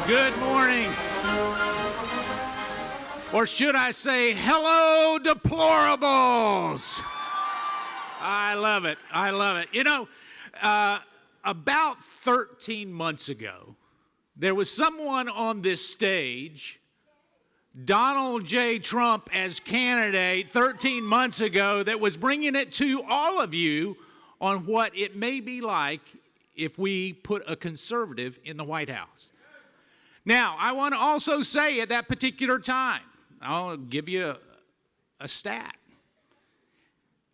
Good morning. Or should I say, hello, deplorables. I love it. I love it. You know, about 13 months ago, there was someone on this stage, Donald J. Trump as candidate 13 months ago, that was bringing it to all of you on what it may be like if we put a conservative in the White House. Now, I want to also say at that particular time, I'll give you a stat.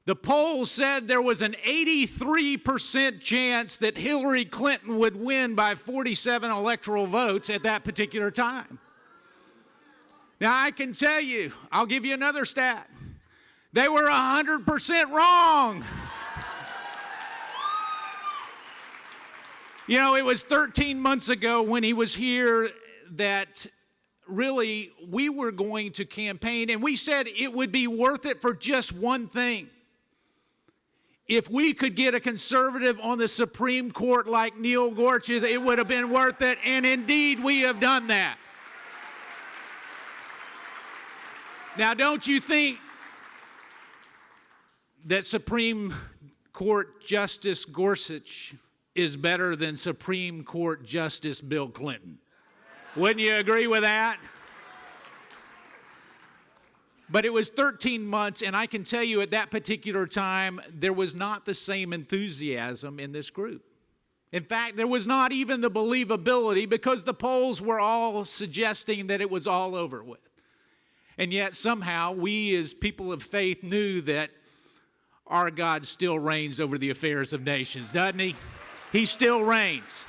The polls said there was an 83% chance that Hillary Clinton would win by 47 electoral votes at that particular time. Now, I can tell you, I'll give you another stat. They were 100% wrong. You know, it was 13 months ago when he was here that really we were going to campaign, and we said it would be worth it for just one thing. If we could get a conservative on the Supreme Court like Neil Gorsuch, it would have been worth it, and indeed we have done that. Now, don't you think that Supreme Court Justice Gorsuch is better than Supreme Court Justice Bill Clinton? Wouldn't you agree with that? But it was 13 months, and I can tell you at that particular time, there was not the same enthusiasm in this group. In fact, there was not even the believability because the polls were all suggesting that it was all over with. And yet somehow we as people of faith knew that our God still reigns over the affairs of nations, doesn't he? He still reigns.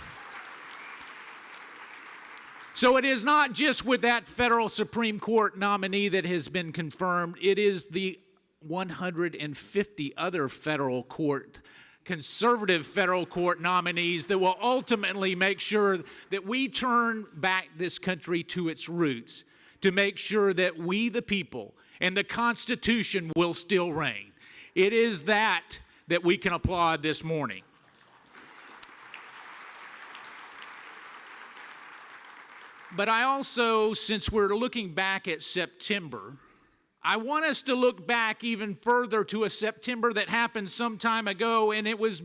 So it is not just with that federal Supreme Court nominee that has been confirmed. It is the 150 other federal court, conservative federal court nominees that will ultimately make sure that we turn back this country to its roots, to make sure that we, the people, and the Constitution will still reign. It is that we can applaud this morning. But I also, since we're looking back at September, I want us to look back even further to a September that happened some time ago, and it was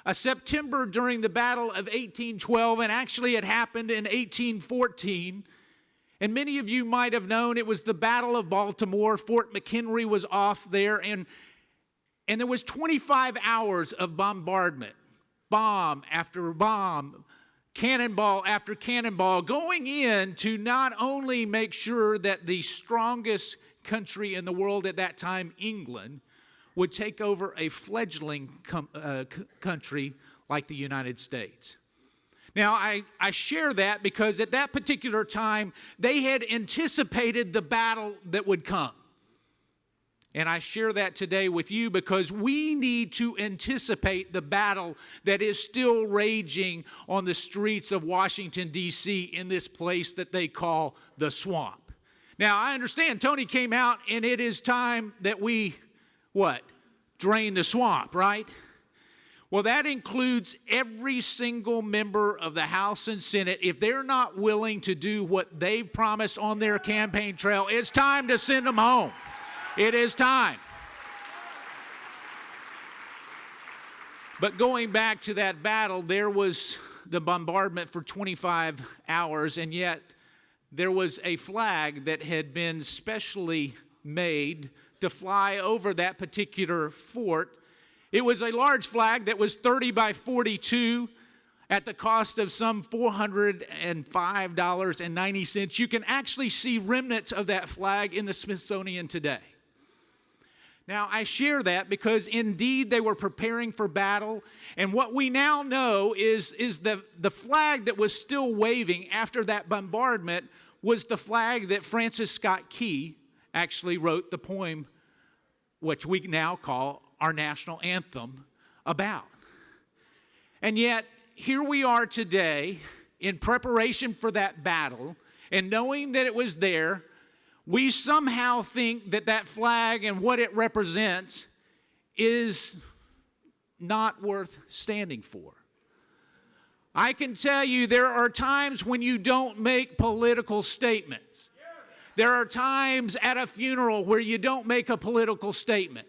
a September during the Battle of 1812, and actually it happened in 1814. And many of you might have known it was the Battle of Baltimore. Fort McHenry was off there, and there was 25 hours of bombardment, bomb after bomb, cannonball after cannonball, going in to not only make sure that the strongest country in the world at that time, England, would take over a fledgling country like the United States. Now, I share that because at that particular time, they had anticipated the battle that would come. And I share that today with you because we need to anticipate the battle that is still raging on the streets of Washington, D.C. in this place that they call the swamp. Now, I understand Tony came out and it is time that we, drain the swamp, right? Well, that includes every single member of the House and Senate. If they're not willing to do what they've promised on their campaign trail, it's time to send them home. It is time. But going back to that battle, there was the bombardment for 25 hours, and yet there was a flag that had been specially made to fly over that particular fort. It was a large flag that was 30 by 42 at the cost of some $405.90. You can actually see remnants of that flag in the Smithsonian today. Now, I share that because indeed they were preparing for battle, and what we now know is the flag that was still waving after that bombardment was the flag that Francis Scott Key actually wrote the poem, which we now call our national anthem, about. And yet, here we are today in preparation for that battle, and knowing that it was there, we somehow think that that flag and what it represents is not worth standing for. I can tell you there are times when you don't make political statements. There are times at a funeral where you don't make a political statement.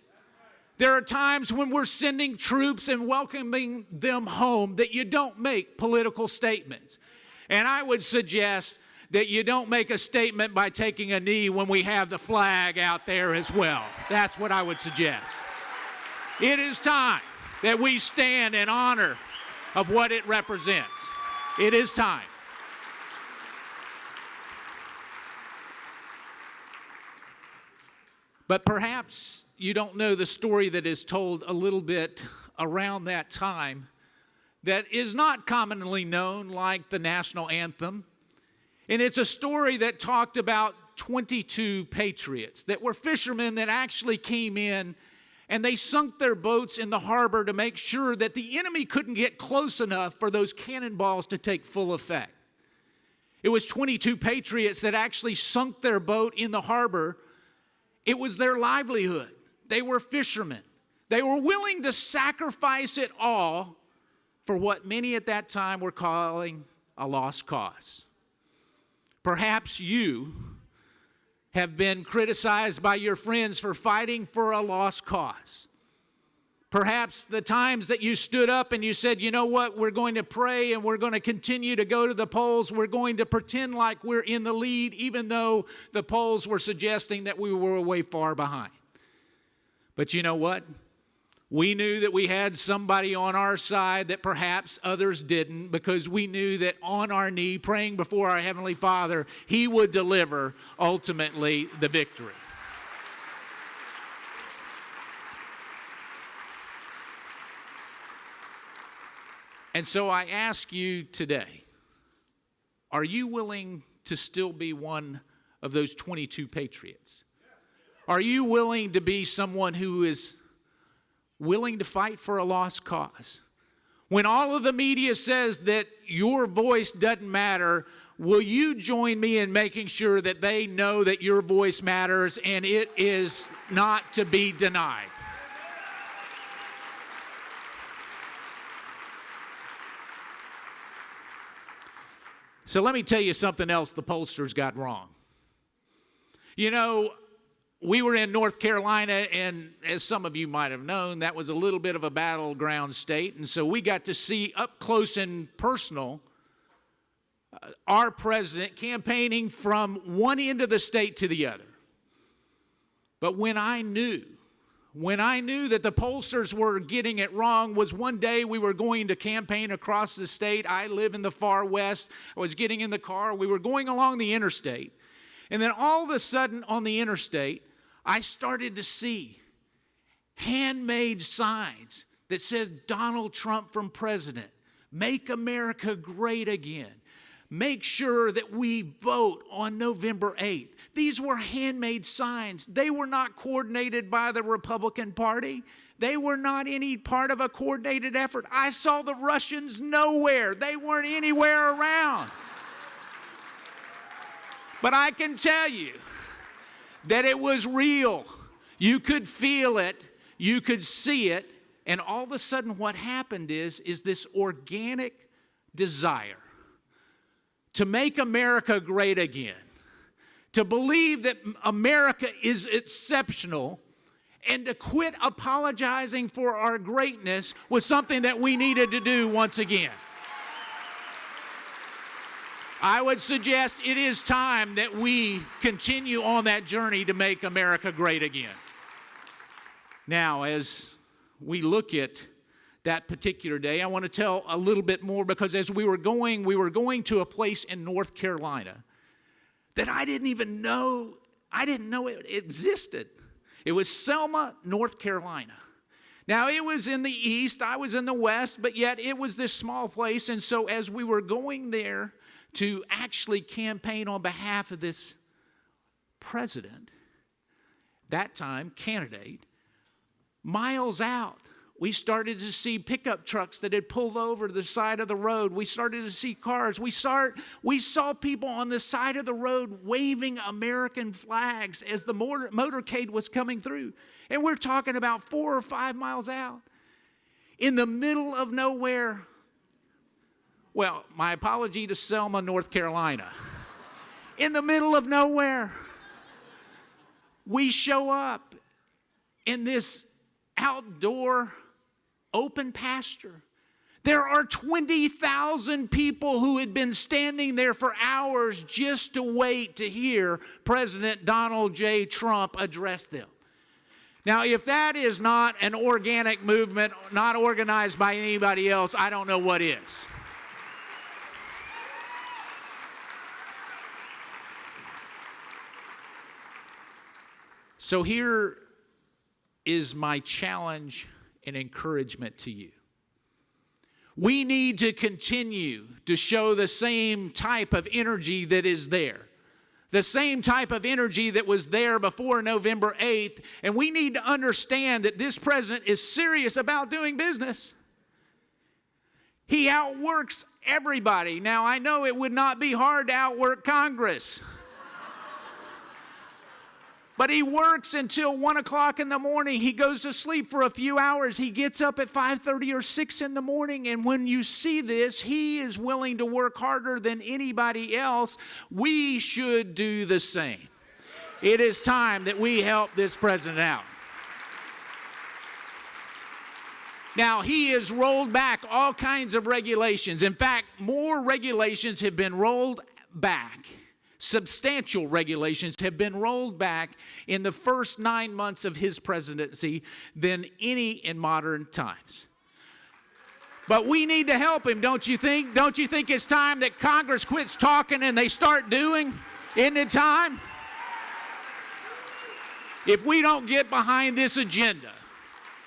There are times when we're sending troops and welcoming them home that you don't make political statements. And I would suggest that you don't make a statement by taking a knee when we have the flag out there as well. That's what I would suggest. It is time that we stand in honor of what it represents. It is time. But perhaps you don't know the story that is told a little bit around that time that is not commonly known, like the national anthem. And it's a story that talked about 22 patriots that were fishermen that actually came in and they sunk their boats in the harbor to make sure that the enemy couldn't get close enough for those cannonballs to take full effect. It was 22 patriots that actually sunk their boat in the harbor. It was their livelihood. They were fishermen. They were willing to sacrifice it all for what many at that time were calling a lost cause. Perhaps you have been criticized by your friends for fighting for a lost cause. Perhaps the times that you stood up and you said, you know what, we're going to pray and we're going to continue to go to the polls. We're going to pretend like we're in the lead, even though the polls were suggesting that we were way far behind. But you know what? We knew that we had somebody on our side that perhaps others didn't, because we knew that on our knee, praying before our Heavenly Father, He would deliver ultimately the victory. And so I ask you today, are you willing to still be one of those 22 patriots? Are you willing to be someone who is willing to fight for a lost cause? When all of the media says that your voice doesn't matter, will you join me in making sure that they know that your voice matters and it is not to be denied? So let me tell you something else the pollsters got wrong. You know, we were in North Carolina, and as some of you might have known, that was a little bit of a battleground state. And so we got to see up close and personal our president campaigning from one end of the state to the other. But when I knew that the pollsters were getting it wrong was one day we were going to campaign across the state. I live in the far west. I was getting in the car. We were going along the interstate. And then all of a sudden on the interstate, I started to see handmade signs that said Donald Trump from president, make America great again. Make sure that we vote on November 8th. These were handmade signs. They were not coordinated by the Republican Party. They were not any part of a coordinated effort. I saw the Russians nowhere. They weren't anywhere around. But I can tell you that it was real. You could feel it. You could see it. And all of a sudden what happened is this organic desire to make America great again, to believe that America is exceptional, and to quit apologizing for our greatness was something that we needed to do once again. I would suggest it is time that we continue on that journey to make America great again. Now, as we look at that particular day, I want to tell a little bit more, because as we were going to a place in North Carolina that I didn't know it existed. It was Selma, North Carolina. Now, it was in the east, I was in the west, but yet it was this small place. And so as we were going there to actually campaign on behalf of this president, that time candidate, miles out, we started to see pickup trucks that had pulled over to the side of the road. We started to see cars. We saw people on the side of the road waving American flags as the motorcade was coming through. And we're talking about 4 or 5 miles out. In the middle of nowhere Well, my apology to Selma, North Carolina. In the middle of nowhere, we show up in this outdoor open pasture. There are 20,000 people who had been standing there for hours just to wait to hear President Donald J. Trump address them. Now, if that is not an organic movement, not organized by anybody else, I don't know what is. So here is my challenge and encouragement to you. We need to continue to show the same type of energy that is there. The same type of energy that was there before November 8th. And we need to understand that this president is serious about doing business. He outworks everybody. Now, I know it would not be hard to outwork Congress. But he works until 1 o'clock in the morning. He goes to sleep for a few hours. He gets up at 5:30 or 6 in the morning. And when you see this, he is willing to work harder than anybody else. We should do the same. It is time that we help this president out. Now, he has rolled back all kinds of regulations. In fact, more regulations have been rolled back. Substantial regulations have been rolled back in the first 9 months of his presidency than any in modern times. But we need to help him, don't you think? Don't you think it's time that Congress quits talking and they start doing? Isn't it time? If we don't get behind this agenda,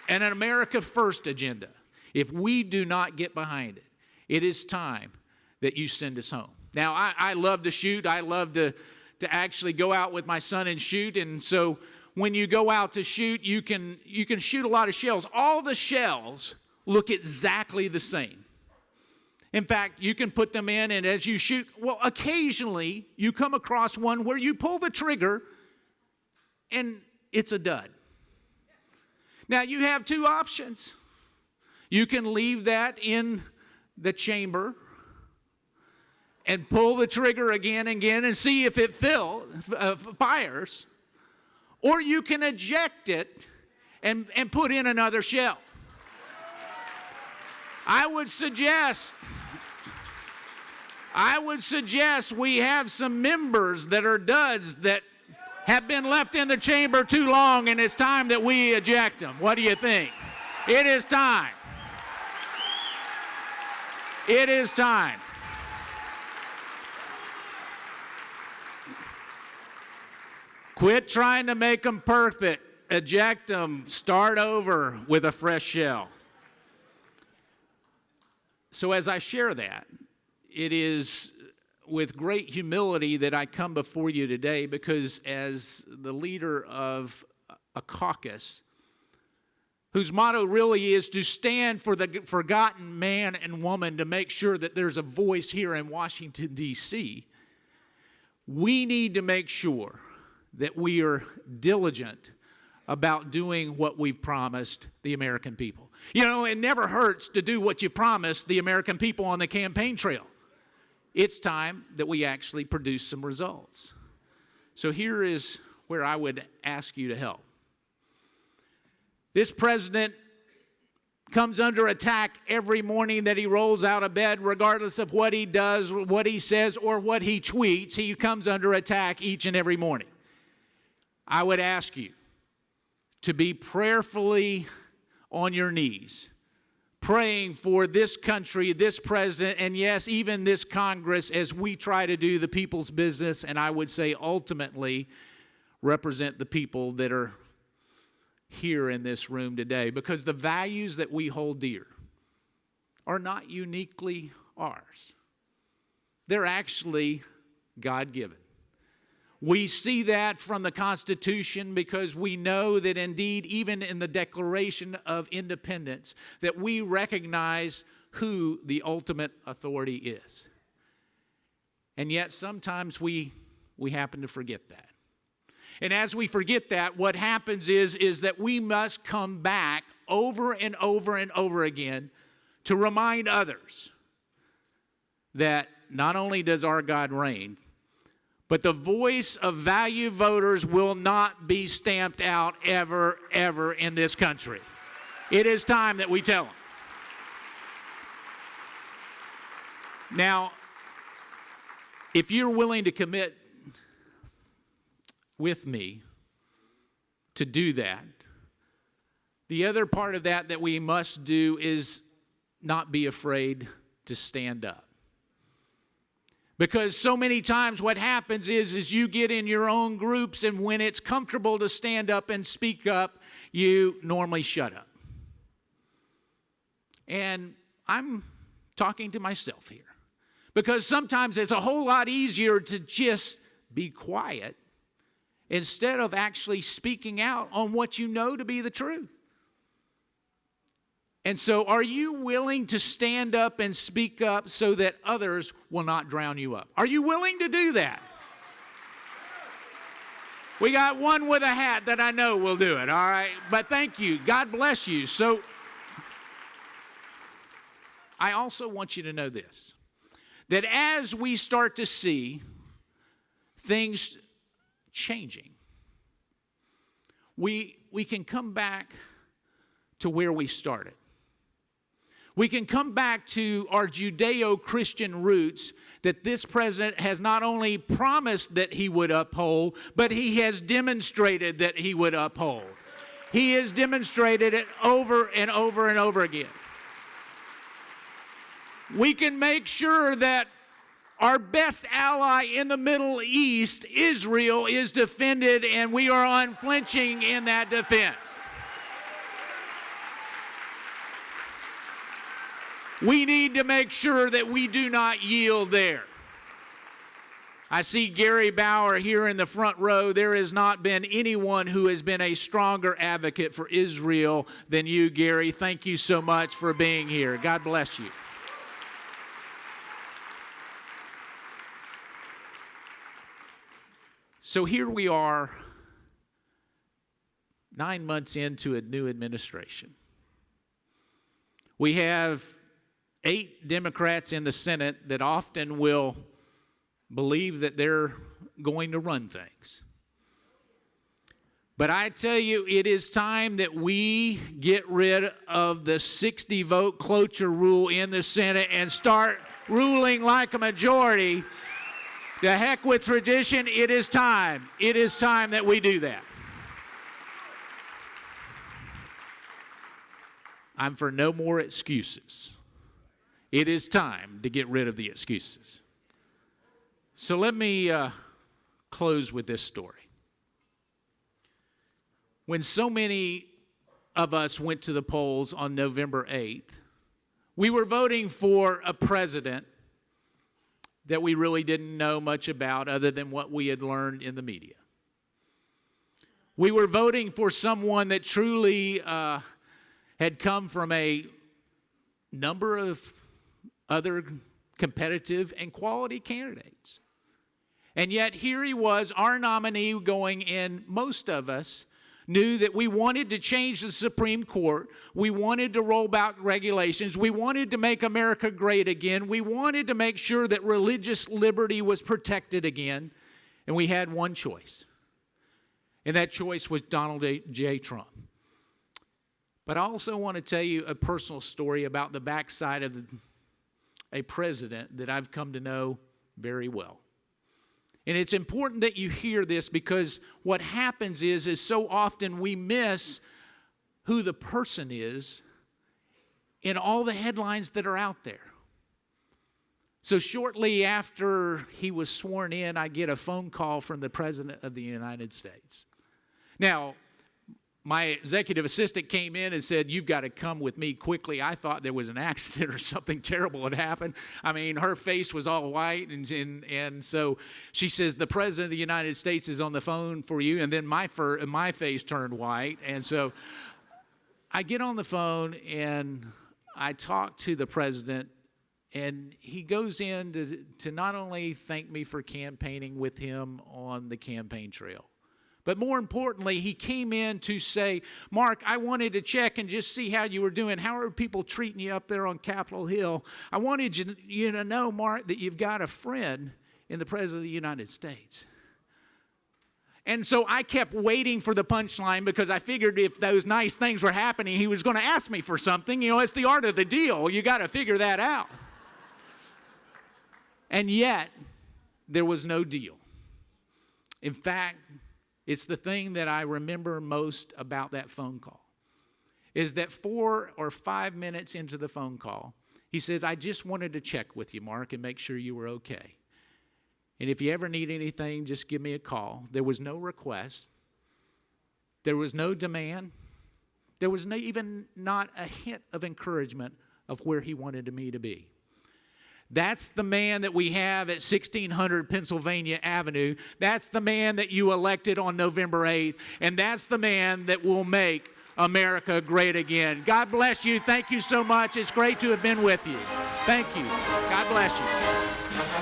and an America First agenda, if we do not get behind it, it is time that you send us home. Now, I love to shoot. I love to actually go out with my son and shoot. And so when you go out to shoot, you can shoot a lot of shells. All the shells look exactly the same. In fact, you can put them in, and as you shoot, well, occasionally you come across one where you pull the trigger and it's a dud. Now, you have two options. You can leave that in the chamber and pull the trigger again and again and see if it fires. Or you can eject it and put in another shell. I would suggest we have some members that are duds that have been left in the chamber too long, and it's time that we eject them. What do you think? It is time. It is time. Quit trying to make them perfect. Eject them. Start over with a fresh shell. So as I share that, it is with great humility that I come before you today, because as the leader of a caucus whose motto really is to stand for the forgotten man and woman, to make sure that there's a voice here in Washington, D.C., we need to make sure that we are diligent about doing what we've promised the American people. You know, it never hurts to do what you promised the American people on the campaign trail. It's time that we actually produce some results. So here is where I would ask you to help. This president comes under attack every morning that he rolls out of bed, regardless of what he does, what he says, or what he tweets. He comes under attack each and every morning. I would ask you to be prayerfully on your knees, praying for this country, this president, and yes, even this Congress, as we try to do the people's business, and I would say ultimately represent the people that are here in this room today, because the values that we hold dear are not uniquely ours. They're actually God-given. We see that from the Constitution, because we know that indeed, even in the Declaration of Independence, that we recognize who the ultimate authority is. And yet sometimes we happen to forget that. And as we forget that, what happens is that we must come back over and over and over again to remind others that not only does our God reign, but the voice of value voters will not be stamped out ever, ever in this country. It is time that we tell them. Now, if you're willing to commit with me to do that, the other part of that we must do is not be afraid to stand up. Because so many times what happens is you get in your own groups, and when it's comfortable to stand up and speak up, you normally shut up. And I'm talking to myself here. Because sometimes it's a whole lot easier to just be quiet instead of actually speaking out on what you know to be the truth. And so are you willing to stand up and speak up so that others will not drown you up? Are you willing to do that? We got one with a hat that I know will do it, all right? But thank you. God bless you. So I also want you to know this, that as we start to see things changing, we can come back to where we started. We can come back to our Judeo-Christian roots that this president has not only promised that he would uphold, but he has demonstrated that he would uphold. He has demonstrated it over and over and over again. We can make sure that our best ally in the Middle East, Israel, is defended, and we are unflinching in that defense. We need to make sure that we do not yield there. I see Gary Bauer here in the front row. There has not been anyone who has been a stronger advocate for Israel than you, Gary. Thank you so much for being here. God bless you. So here we are, 9 months into a new administration. We have 8 Democrats in the Senate that often will believe that they're going to run things. But I tell you, it is time that we get rid of the 60-vote cloture rule in the Senate and start ruling like a majority. The heck with tradition, it is time. It is time that we do that. I'm for no more excuses. It is time to get rid of the excuses. So let me close with this story. When so many of us went to the polls on November 8th, we were voting for a president that we really didn't know much about other than what we had learned in the media. We were voting for someone that truly had come from a number of other competitive and quality candidates. And yet here he was, our nominee, going in. Most of us knew that we wanted to change the Supreme Court. We wanted to roll back regulations. We wanted to make America great again. We wanted to make sure that religious liberty was protected again. And we had one choice. And that choice was Donald J. Trump. But I also want to tell you a personal story about the backside of a president that I've come to know very well. And it's important that you hear this, because what happens is so often we miss who the person is in all the headlines that are out there. So shortly after he was sworn in, I get a phone call from the President of the United States. Now, my executive assistant came in and said, "You've got to come with me quickly." I thought there was an accident or something terrible had happened. I mean, her face was all white, and so she says, "The President of the United States is on the phone for you." And then my face turned white. And so I get on the phone and I talk to the President, and he goes in to not only thank me for campaigning with him on the campaign trail, But more importantly, he came in to say, Mark, I wanted to check and just see how you were doing. How are people treating you up there on Capitol Hill? I wanted you to know, Mark, that you've got a friend in the President of the United States. And so I kept waiting for the punchline because I figured if those nice things were happening, he was going to ask me for something. You know, it's the art of the deal. You got to figure that out. And yet, there was no deal. In fact, it's the thing that I remember most about that phone call, is that 4 or 5 minutes into the phone call, he says, I just wanted to check with you, Mark, and make sure you were okay. And if you ever need anything, just give me a call. There was no request. There was no demand. There was even not a hint of encouragement of where he wanted me to be. That's the man that we have at 1600 Pennsylvania Avenue. That's the man that you elected on November 8th. And that's the man that will make America great again. God bless you. Thank you so much. It's great to have been with you. Thank you. God bless you.